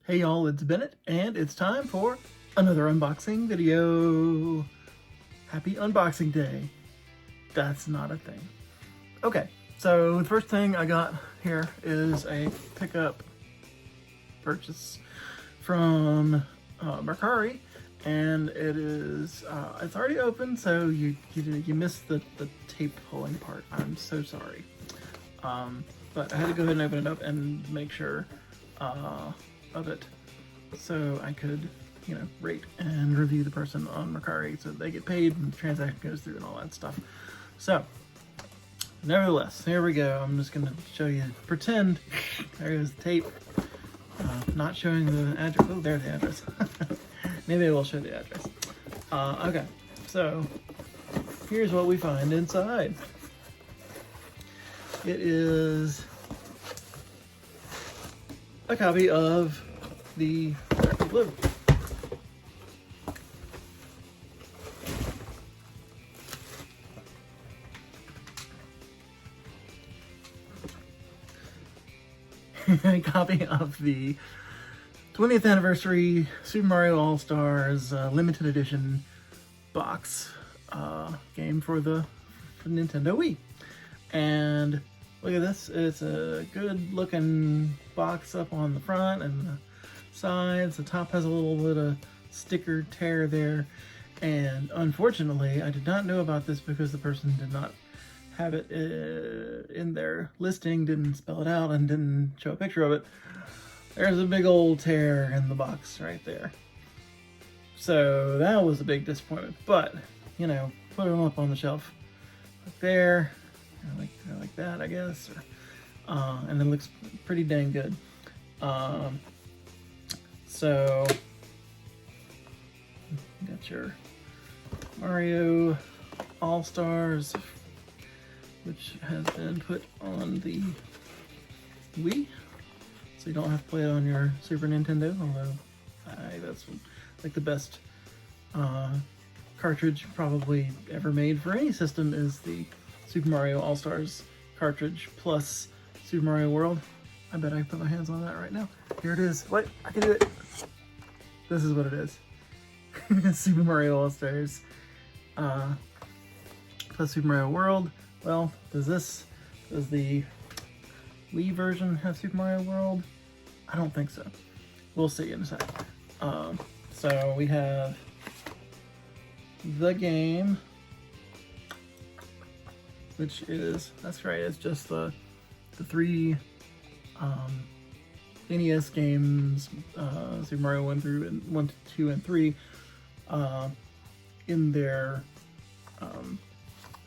Hey y'all, it's Bennett, and it's time for another unboxing video. Happy unboxing day. That's not a thing. Okay, so the first thing I got here is a pickup purchase from Mercari, and it is it's already open, so you missed the tape pulling part. I'm so sorry. But I had to go ahead and open it up and make sure of it, so I could, rate and review the person on Mercari, so they get paid and the transaction goes through and all that stuff. So, nevertheless, here we go. I'm just gonna show you, pretend there is the tape, not showing the address. Oh, there's the address. Maybe I will show the address. Okay, so here's what we find inside. It is a copy of the Blue. A copy of the 20th anniversary Super Mario All-Stars limited edition box game for the Nintendo Wii. And look at this, it's a good looking box up on the front and the sides. The top has a little bit of sticker tear there, and unfortunately I did not know about this because the person did not have it in their listing, didn't spell it out, and didn't show a picture of it. There's a big old tear in the box right there. So that was a big disappointment, but put them up on the shelf like there, like that, I guess, and it looks pretty dang good. So you got your Mario All-Stars, which has been put on the Wii, so you don't have to play it on your Super Nintendo, although that's like the best cartridge probably ever made for any system is the Super Mario All-Stars cartridge plus Super Mario World. I bet I can put my hands on that right now. Here it is. What? I can do it. This is what it is. Super Mario All-Stars plus Super Mario World. Well, does the Wii version have Super Mario World? I don't think so. We'll see in a sec. So we have the game, which is, that's right, it's just the three NES games, Super Mario 1 through 1, 2, and 3, in their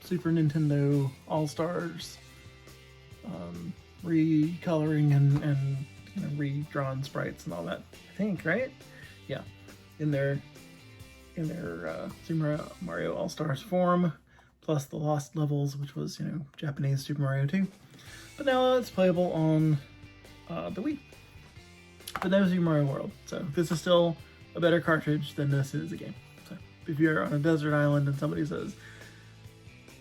Super Nintendo All-Stars recoloring and redrawn sprites and all that, I think, right? Yeah, in their Super Mario All-Stars form, plus the Lost Levels, which was, Japanese Super Mario 2. But now it's playable on the Wii. But no Super Mario World. So this is still a better cartridge than this is a game. So if you're on a desert island and somebody says,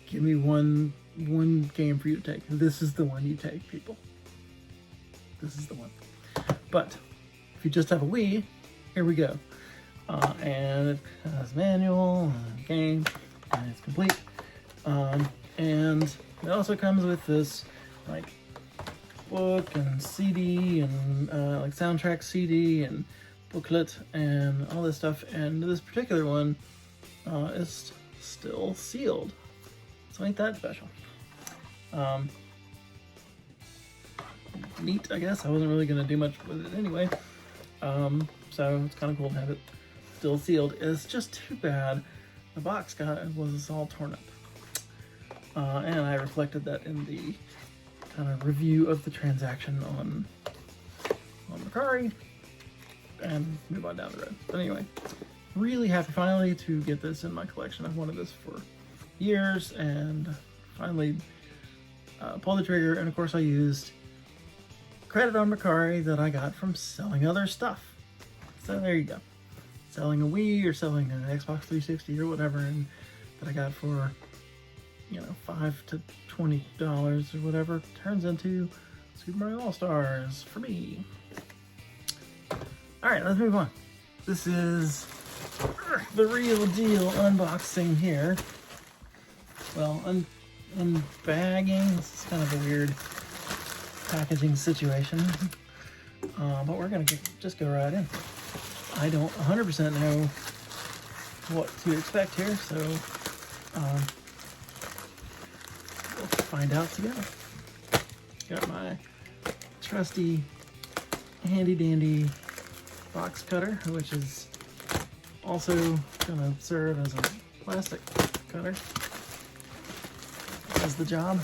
give me one game for you to take, this is the one you take, people. This is the one. But if you just have a Wii, here we go. And it has manual, game, and it's complete. And it also comes with this like book and CD and like soundtrack CD and booklet and all this stuff. And this particular one is still sealed, so ain't that special. Neat, I guess. I wasn't really gonna do much with it anyway. So it's kind of cool to have it still sealed. It's just too bad the box was all torn up. And I reflected that in the kind of review of the transaction on Mercari, and move on down the road. But anyway, really happy finally to get this in my collection. I've wanted this for years, and finally pulled the trigger. And of course I used credit on Mercari that I got from selling other stuff. So there you go. Selling a Wii or selling an Xbox 360 or whatever, and that I got for $5 to $20 or whatever, turns into Super Mario All-Stars for me. Alright, let's move on. This is the real deal unboxing here. Well, unbagging. This is kind of a weird packaging situation. But we're going to just go right in. I don't 100% know what to expect here, so we'll find out together. Got my trusty handy dandy box cutter, which is also going to serve as a plastic cutter. Does the job.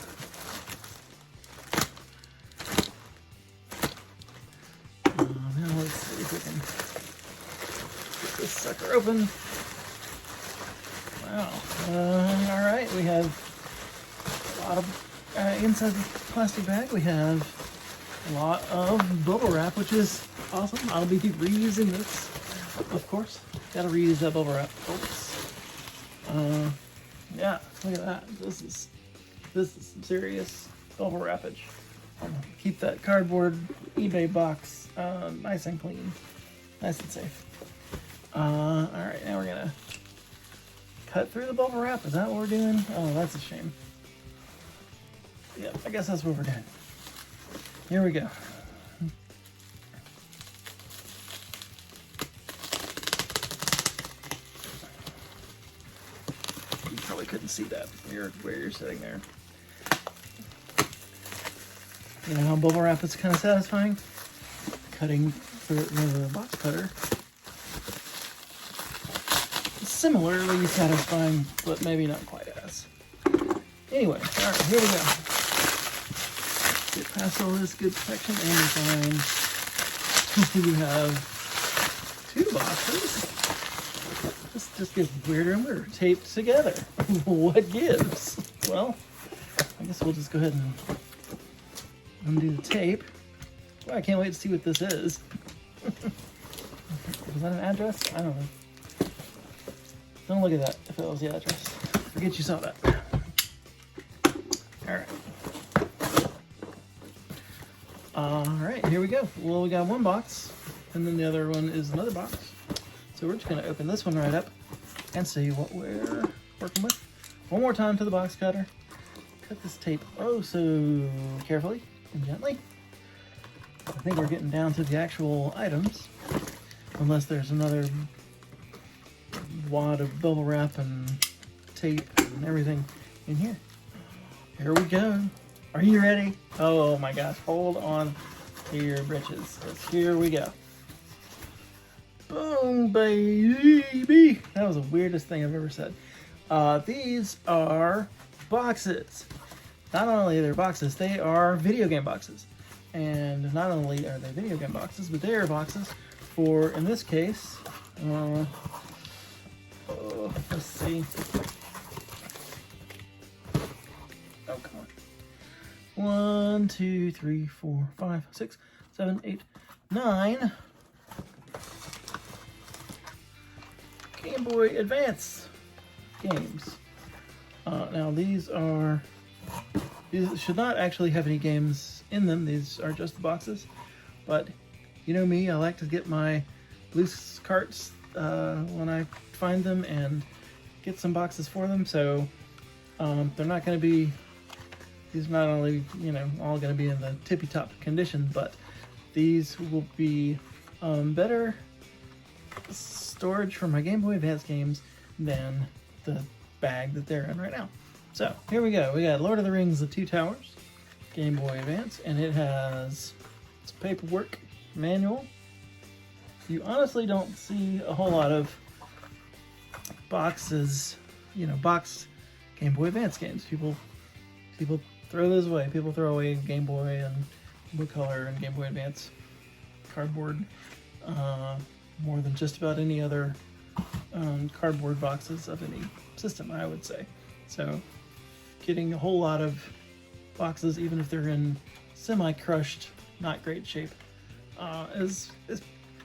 Now let's see if we can get this sucker open. Wow. Alright, we have a lot of, inside the plastic bag, we have a lot of bubble wrap, which is awesome. I'll be reusing this, of course. Gotta reuse that bubble wrap, folks. Yeah, look at that. This is some serious bubble wrappage. Keep that cardboard eBay box nice and clean, nice and safe. Alright, now we're gonna cut through the bubble wrap. Is that what we're doing? Oh, that's a shame. Yep, I guess that's what we're doing. Here we go. You probably couldn't see that where you're sitting there. You know how bubble wrap is kind of satisfying? Cutting through it with a box cutter. Similarly satisfying, but maybe not quite as. Anyway, alright, here we go. Get past all this good protection and we find we have 2 boxes. This just gets weirder and weirder. Taped together. What gives? Well, I guess we'll just go ahead and undo the tape. Well, I can't wait to see what this is. Was that an address? I don't know. Don't look at that if it was the address. Forget you saw that. Alright. Alright, here we go. Well, we got one box, and then the other one is another box. So we're just going to open this one right up and see what we're working with. One more time to the box cutter. Cut this tape oh so carefully and gently. I think we're getting down to the actual items, unless there's another wad of bubble wrap and tape and everything in here. Here we go. Are you ready? Oh my gosh, hold on to your britches, 'cause here we go. Boom, baby! That was the weirdest thing I've ever said. These are boxes. Not only are they boxes, they are video game boxes. And not only are they video game boxes, but they are boxes for, in this case, let's see. Oh, come on. 1, 2, 3, 4, 5, 6, 7, 8, 9 Game Boy Advance games. Now these should not actually have any games in them. These are just the boxes. But you know me, I like to get my loose carts when I find them and get some boxes for them. So they're not going to be, these are not only, you know, all going to be in the tippy top condition, but these will be better storage for my Game Boy Advance games than the bag that they're in right now. So here we go. We got Lord of the Rings: The Two Towers, Game Boy Advance, and it has its paperwork manual. You honestly don't see a whole lot of boxes, you know, boxed Game Boy Advance games. People throw those away. People throw away Game Boy and Game Boy Color and Game Boy Advance cardboard more than just about any other cardboard boxes of any system, I would say. So getting a whole lot of boxes, even if they're in semi-crushed, not great shape, is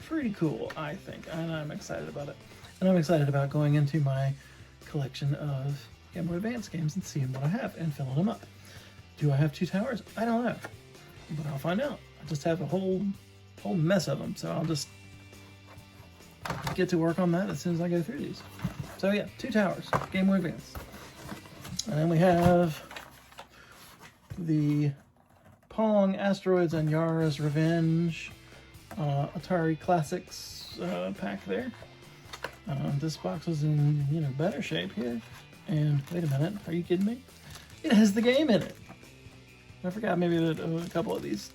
pretty cool, I think, and I'm excited about it. And I'm excited about going into my collection of Game Boy Advance games and seeing what I have and filling them up. Do I have 2 towers? I don't know, but I'll find out. I just have a whole mess of them, so I'll just get to work on that as soon as I go through these. So yeah, 2 towers, Game Boy Advance. And then we have the Pong, Asteroids, and Yara's Revenge Atari Classics pack there. This box was in, better shape here. And wait a minute, are you kidding me? It has the game in it. I forgot maybe that a couple of these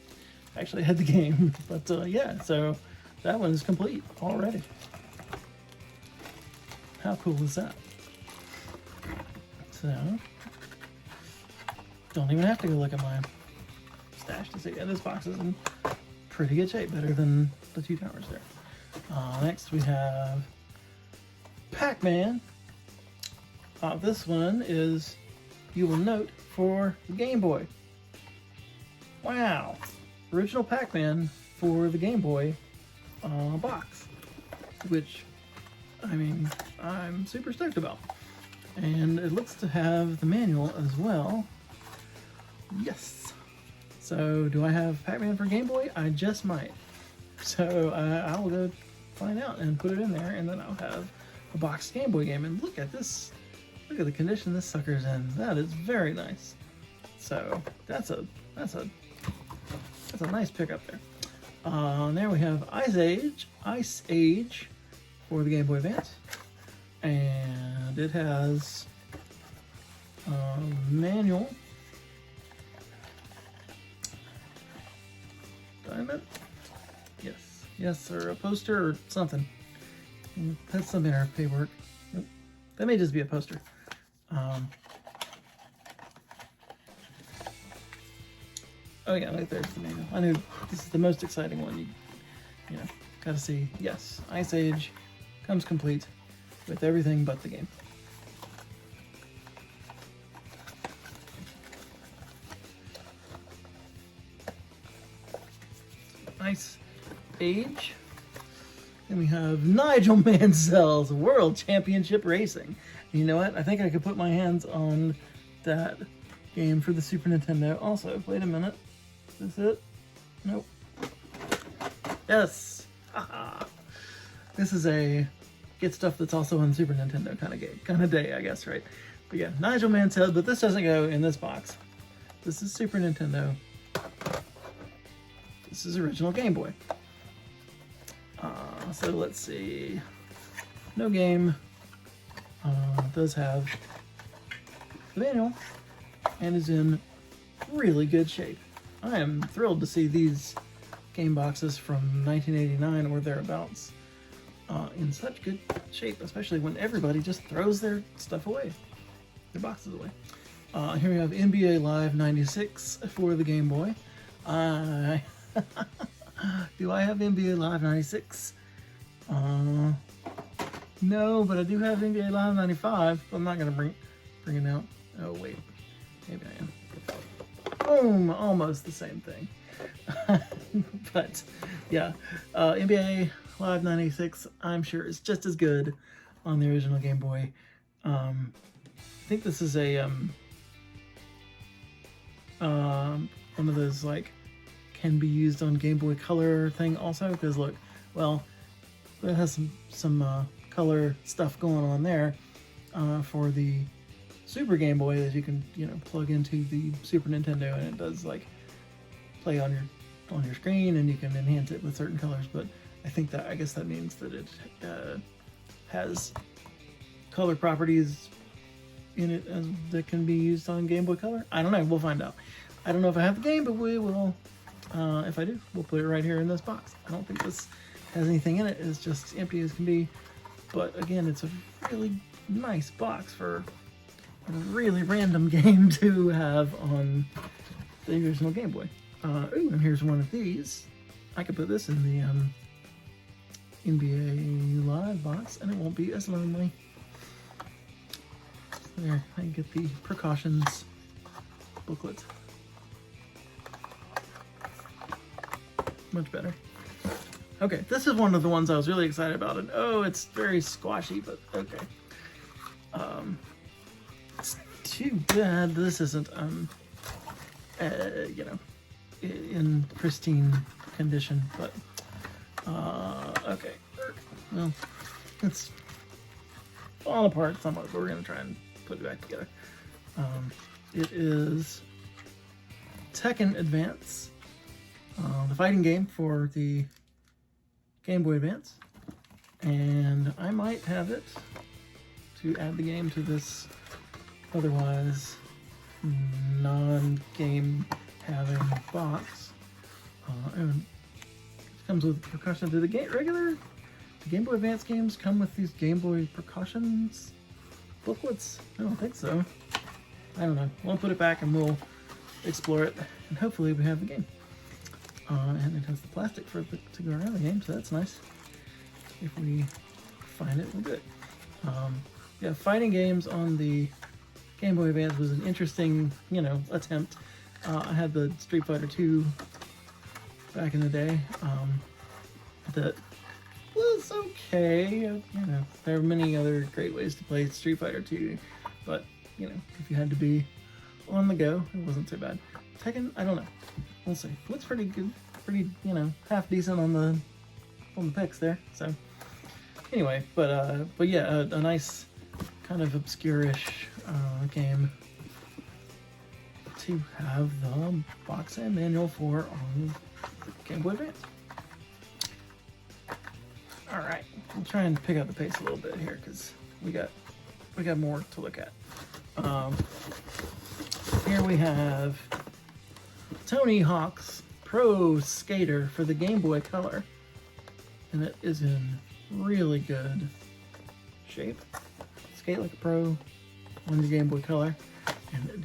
actually had the game. But yeah, so that one is complete already. How cool is that? So, don't even have to go look at my stash to see. Yeah, this box is in pretty good shape, better than the 2 towers there. Next we have Pac-Man. This one is, you will note, for the Game Boy. Wow! Original Pac-Man for the Game Boy box, which, I mean, I'm super stoked about. And it looks to have the manual as well. Yes! So, do I have Pac-Man for Game Boy? I just might. So, I will go find out and put it in there, and then I'll have a boxed Game Boy game. And look at this. Look at the condition this sucker's in. That is very nice. So, that's a nice pickup there. There we have Ice Age for the Game Boy Advance. And it has a manual. Diamond? Yes. Yes, or a poster or something. That's some inner paperwork. That may just be a poster. Oh yeah, right there's the manual. I knew this is the most exciting one. You know, gotta see. Yes, Ice Age comes complete with everything but the game. Ice Age. Then we have Nigel Mansell's World Championship Racing. And you know what? I think I could put my hands on that game for the Super Nintendo also. Wait a minute. Is this it? Nope. Yes! Haha! This is a get stuff that's also on Super Nintendo kind of day, I guess, right? But yeah, Nigel Mansell, but this doesn't go in this box. This is Super Nintendo. This is original Game Boy. So let's see. No game. Does have the manual and is in really good shape. I am thrilled to see these game boxes from 1989 or thereabouts in such good shape, especially when everybody just throws their stuff away, their boxes away. Here we have NBA Live 96 for the Game Boy. Do I have NBA Live 96? No, but I do have NBA Live 95. I'm not gonna bring it out. Oh wait, maybe I am. Boom, almost the same thing. But yeah, NBA Live 96, I'm sure is just as good on the original Game Boy. I think this is a one of those like can be used on Game Boy Color thing also, because look, well, it has some color stuff going on there for the Super Game Boy that you can plug into the Super Nintendo, and it does like play on your screen, and you can enhance it with certain colors. But I guess that means that it has color properties in it that can be used on Game Boy Color. I don't know. We'll find out. I don't know if I have the game, but we will. If I do, we'll put it right here in this box. I don't think this has anything in it. It's just empty as can be. But again, it's a really nice box for a really random game to have on the original Game Boy. Ooh, and here's one of these. I could put this in the NBA Live box, and it won't be as lonely. So there, I can get the precautions booklet. Much better. Okay, this is one of the ones I was really excited about, and oh, it's very squashy, but okay. It's too bad this isn't, in pristine condition, but, okay. apart. Well, it's falling apart somewhat, but we're going to try and put it back together. It is Tekken Advance, the fighting game for the Game Boy Advance. And I might have it to add the game to this otherwise non-game having box. And it comes with percussion. Do the Game Boy Advance games come with these Game Boy precautions booklets? I don't think so. I don't know. We'll put it back and we'll explore it, and hopefully we have the game. And it has the plastic for it to go around the game, so that's nice. If we find it, we'll do it. Yeah, fighting games on the Game Boy Advance was an interesting, attempt. I had the Street Fighter 2 back in the day. That was okay. There are many other great ways to play Street Fighter 2, but if you had to be on the go, it wasn't so bad. Tekken, I don't know. We'll see. Looks pretty good, pretty half decent on the pics there. So anyway, but yeah, a nice kind of obscure-ish game to have the box and manual for on Game Boy Advance. All right, we'll try and pick up the pace a little bit here because we got more to look at. Here we have Tony Hawk's Pro Skater for the Game Boy Color, and it is in really good shape. Skate like a pro on the Game Boy Color. And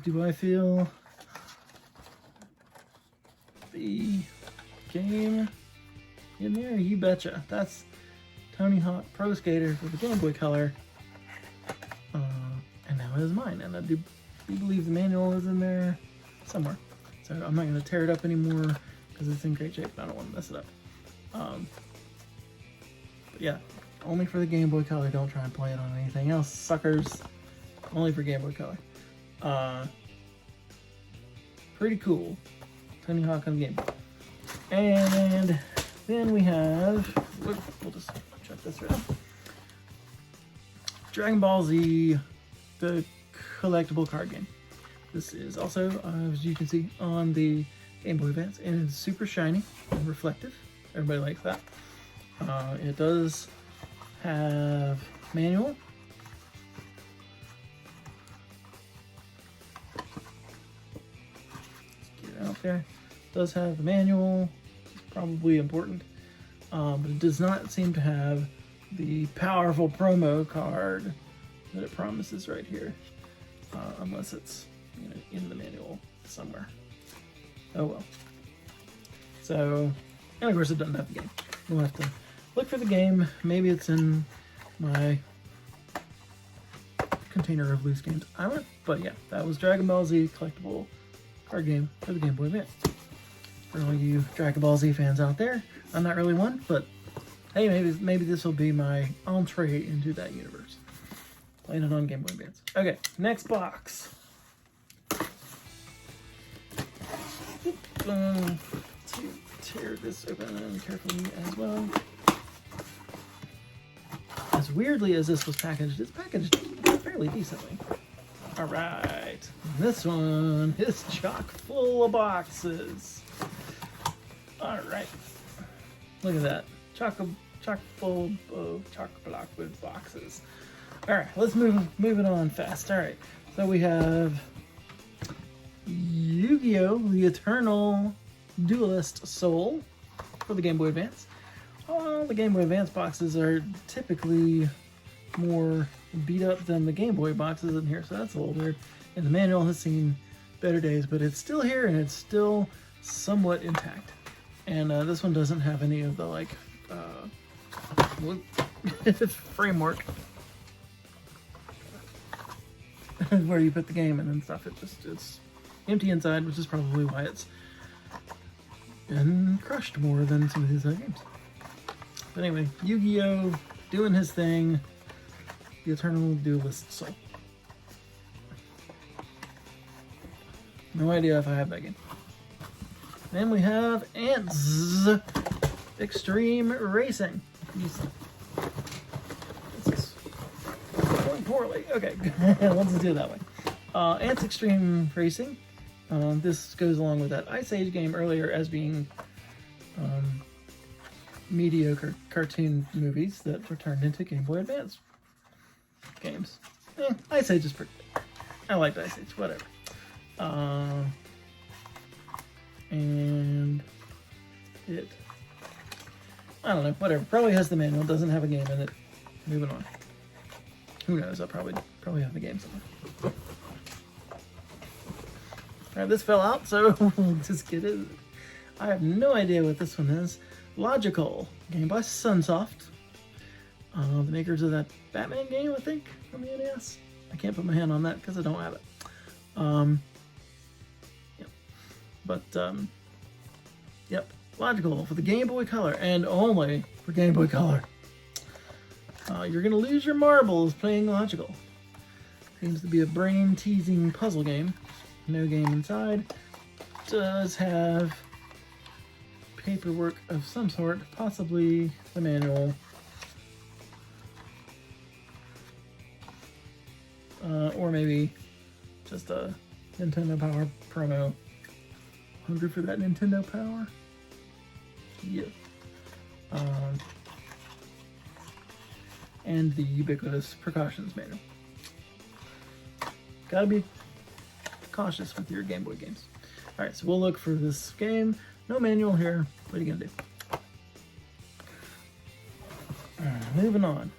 do I feel the game in there? You betcha. That's Tony Hawk Pro Skater for the Game Boy Color. And now it is mine. And I do believe the manual is in there somewhere. So I'm not going to tear it up anymore because it's in great shape. I don't want to mess it up. But yeah, only for the Game Boy Color. Don't try and play it on anything else, suckers. Only for Game Boy Color. Pretty cool. Tony Hawk on the Game Boy. And then we have, we'll just check this around. Dragon Ball Z, the collectible card game. This is also, as you can see, on the Game Boy Advance, and it's super shiny and reflective. Everybody likes that. It does have manual. Let's get it out there. It does have the manual. It's probably important. But it does not seem to have the powerful promo card that it promises right here, unless it's in the manual somewhere. Oh well. So, and of course it doesn't have the game. We'll have to look for the game. Maybe it's in my container of loose games. I don't know. But yeah, that was Dragon Ball Z collectible card game for the Game Boy Advance. For all you Dragon Ball Z fans out there, I'm not really one, but hey, maybe this will be my entree into that universe. Playing it on Game Boy Advance. Okay, next box. To tear this open carefully as well. As weirdly as this was packaged, it's packaged fairly decently. All right, this one is chock full of boxes. All right, look at that, chock full of chock block with boxes. All right, let's move it on fast. All right, so we have Yu-Gi-Oh! The Eternal Duelist Soul for the Game Boy Advance. All the Game Boy Advance boxes are typically more beat up than the Game Boy boxes in here, so that's a little weird. And the manual has seen better days, but it's still here and it's still somewhat intact. And this one doesn't have any of the framework where you put the game in and stuff. It's empty inside, which is probably why it's been crushed more than some of these other games. But anyway, Yu-Gi-Oh! Doing his thing. The Eternal Duelist Soul. No idea if I have that game. Then we have Ants Extreme Racing. It's going poorly. Okay, let's do it that way. Ants Extreme Racing. This goes along with that Ice Age game earlier as being mediocre cartoon movies that were turned into Game Boy Advance games. Ice Age is pretty good. I liked Ice Age, whatever. And it, I don't know, whatever. Probably has the manual, doesn't have a game in it. Moving on. Who knows? I'll probably have the game somewhere. Alright, this fell out, so we'll just get it. I have no idea what this one is. Logical, game by Sunsoft. The makers of that Batman game, I think, on the NES. I can't put my hand on that because I don't have it. Yep. But, yep. Logical for the Game Boy Color, and only for Game Boy Color. You're going to lose your marbles playing Logical. Seems to be a brain-teasing puzzle game. No game inside. Does have paperwork of some sort, possibly the manual. Or maybe just a Nintendo Power promo. Hungry for that Nintendo Power? Yeah. And the ubiquitous precautions manual. Gotta be cautious with your Game Boy games. Alright, so we'll look for this game. No manual here. What are you gonna do? Moving on.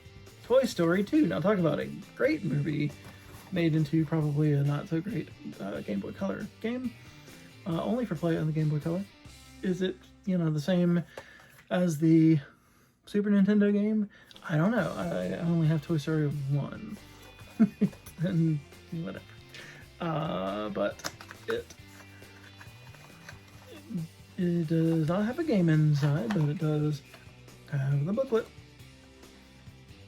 Toy Story 2. Now talk about a great movie made into probably a not so great Game Boy Color game. Only for play on the Game Boy Color. Is it, you know, the same as the Super Nintendo game? I don't know. I only have Toy Story 1. And whatever. But it does not have a game inside, but it does have the booklet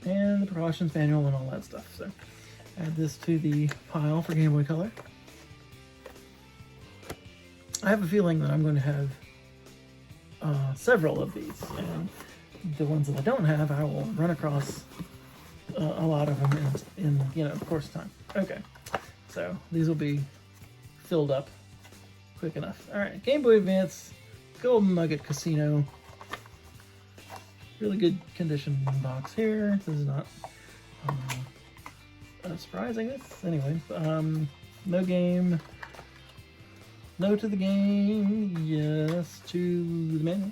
and the precautions manual and all that stuff. So add this to the pile for Game Boy Color. I have a feeling that I'm going to have several of these, and the ones that I don't have, I will run across a lot of them in you know, course of time. Okay, so these will be filled up quick enough. All right, Game Boy Advance, Golden Nugget Casino. Really good condition box here. This is not surprising. Anyway, no game. No to the game. Yes to the manual.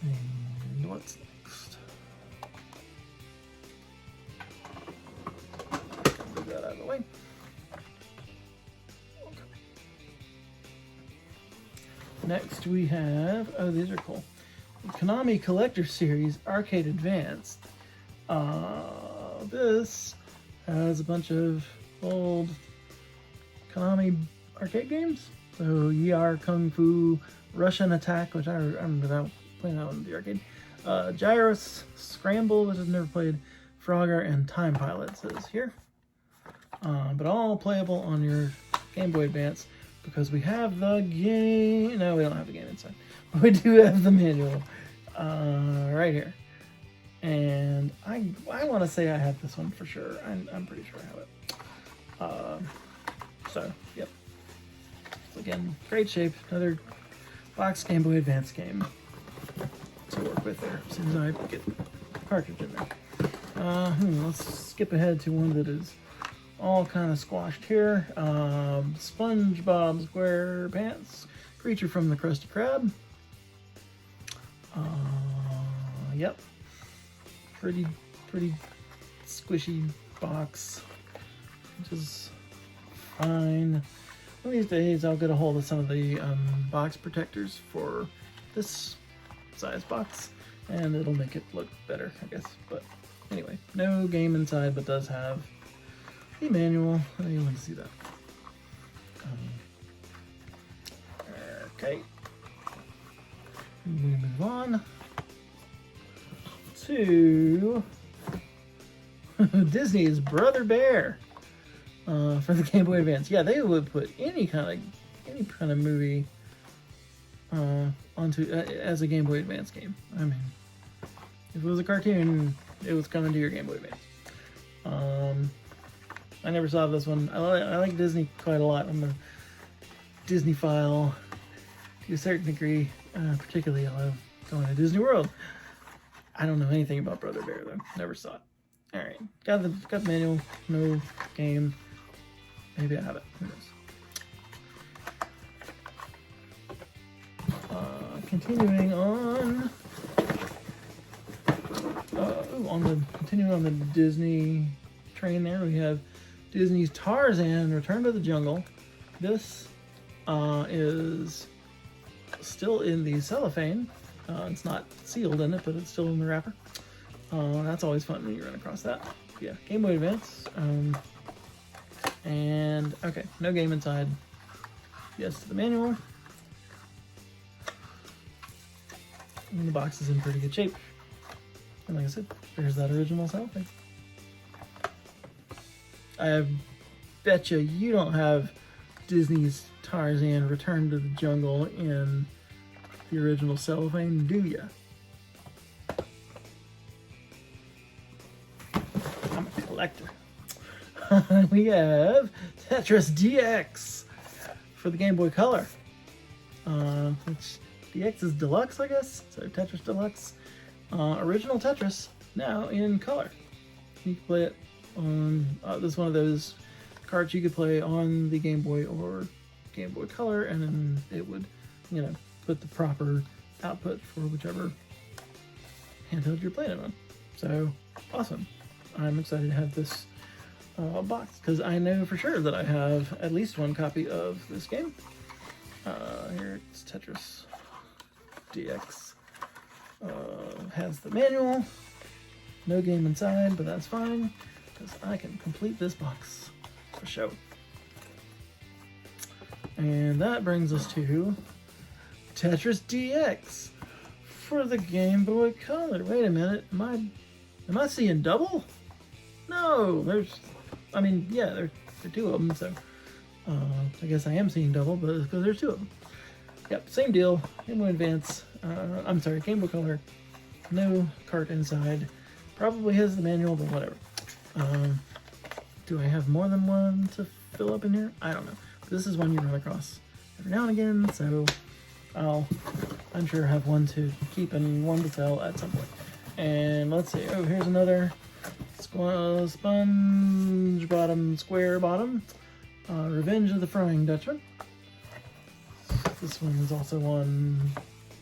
And what's next? Move that out of the way. Okay. Next we have, oh, these are cool. Konami Collector Series Arcade Advance. This has a bunch of old Konami arcade games. So Yar Kung Fu, Russian Attack, which I remember that playing that one in the arcade. Gyros, Scramble, which I've never played. Frogger, and Time Pilot says here. But all playable on your Game Boy Advance because we have the game. No, we don't have the game inside. But we do have the manual right here. And I want to say I have this one for sure. I'm pretty sure I have it. So, yep. So again, great shape. Another box Game Boy Advance game to work with there. As soon as I get the cartridge in there. Let's skip ahead to one that is all kind of squashed here. SpongeBob SquarePants, Creature from the Krusty Krab. Yep. Pretty squishy box, which is fine. One of these days I'll get a hold of some of the box protectors for this size box, and it'll make it look better, I guess. But anyway, no game inside, but does have the manual. You want to see that. Okay. We move on to Disney's Brother Bear. for the Game Boy Advance. Yeah, they would put any kind of movie onto as a Game Boy Advance game. I mean, if it was a cartoon, it was coming to your Game Boy Advance. I never saw this one. I like Disney quite a lot. I'm a Disney file to a certain degree. Particularly, I love going to Disney World. I don't know anything about Brother Bear though. Never saw it. All right, got the manual. No game. Maybe I have it. Who knows? Continuing on. Continuing on the Disney train there, we have Disney's Tarzan: Return to the Jungle. This is still in the cellophane. It's not sealed in it, but it's still in the wrapper. That's always fun when you run across that. Yeah, Game Boy Advance. And okay, no game inside. Yes to the manual. And the box is in pretty good shape. And like I said, there's that original cellophane. I betcha you don't have Disney's Tarzan: Return to the Jungle in the original cellophane, do ya? I'm a collector. We have Tetris Dx for the Game Boy Color. Which DX is deluxe, I guess. So Tetris Deluxe. Original Tetris, now in color. You can play it on, this is one of those cards you could play on the Game Boy or Game Boy Color, and then it would, you know, put the proper output for whichever handheld you're playing it on. So, awesome. I'm excited to have this box, because I know for sure that I have at least one copy of this game. Here it's Tetris Dx. Has the manual. No game inside, but that's fine, because I can complete this box for show. And that brings us to Tetris Dx for the Game Boy Color. Wait a minute, am I seeing double? No, I mean, yeah, there are two of them, so I guess I am seeing double, but because there's two of them. Yep, same deal. Game Boy Advance. I'm sorry, Game Boy Color. No cart inside. Probably has the manual, but whatever. Do I have more than one to fill up in here? I don't know. This is one you run across every now and again, so I'm sure have one to keep and one to sell at some point. And let's see. Oh, here's another sponge bottom, square bottom. Revenge of the Frying Dutchman. This one is also on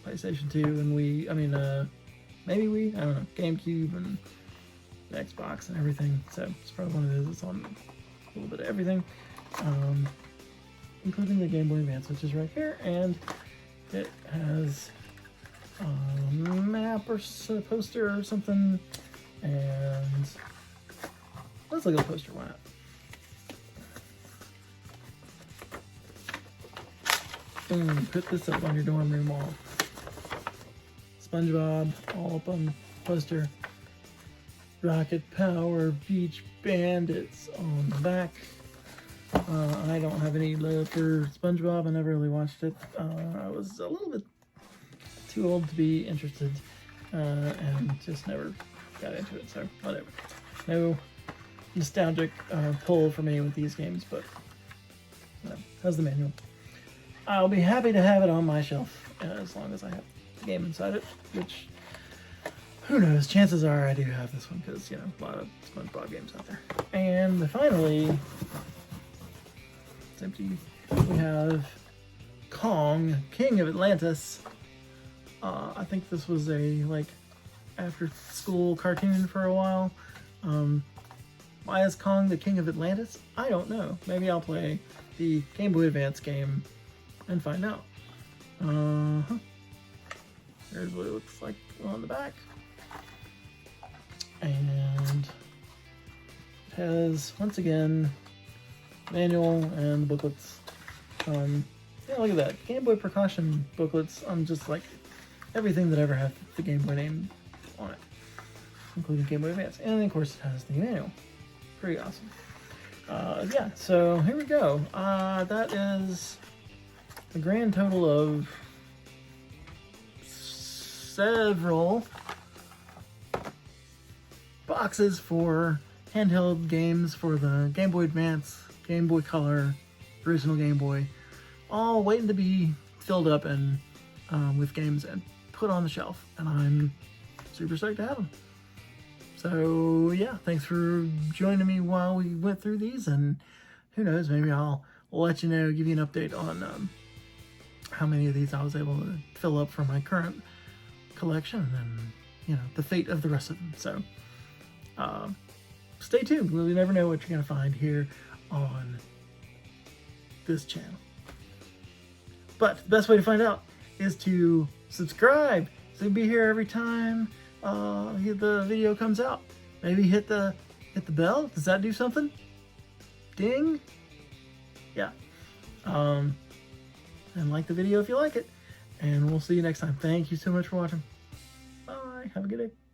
PlayStation 2 and Wii. I mean, maybe Wii? I don't know. GameCube and Xbox and everything. So it's probably one of those that's on a little bit of everything, including the Game Boy Advance, which is right here. And it has a map or a poster or something. And let's look at the poster. Why not? Boom, put this up on your dorm room wall. Spongebob, all up on the poster. Rocket Power Beach Bandits on the back. I don't have any love for Spongebob. I never really watched it. I was a little bit too old to be interested, and just never got into it, so whatever. No nostalgic pull for me with these games, but how's the manual? I'll be happy to have it on my shelf as long as I have the game inside it, which, who knows, chances are I do have this one, because, you know, a lot of SpongeBob games out there. And finally, it's empty, we have Kong, King of Atlantis. I think this was a, like, after-school cartoon for a while. Why is Kong the King of Atlantis? I don't know. Maybe I'll play the Game Boy Advance game and find out. Here's what it looks like on the back. And it has, once again, manual and booklets. Yeah, look at that. Game Boy precaution booklets on just like everything that ever had the Game Boy name on it, including Game Boy Advance. And of course it has the manual. Pretty awesome. Yeah, so here we go. That is a grand total of several boxes for handheld games for the Game Boy Advance, Game Boy Color, original Game Boy, all waiting to be filled up and with games and put on the shelf, and I'm super stoked to have them. So yeah, thanks for joining me while we went through these, and who knows, maybe I'll let you know, give you an update on how many of these I was able to fill up for my current collection, and you know, the fate of the rest of them. So stay tuned. We never know what you're going to find here on this channel. But the best way to find out is to subscribe, so you'll be here every time the video comes out. Maybe hit the bell. Does that do something? Ding. Yeah. And like the video if you like it. And we'll see you next time. Thank you so much for watching. Bye. Have a good day.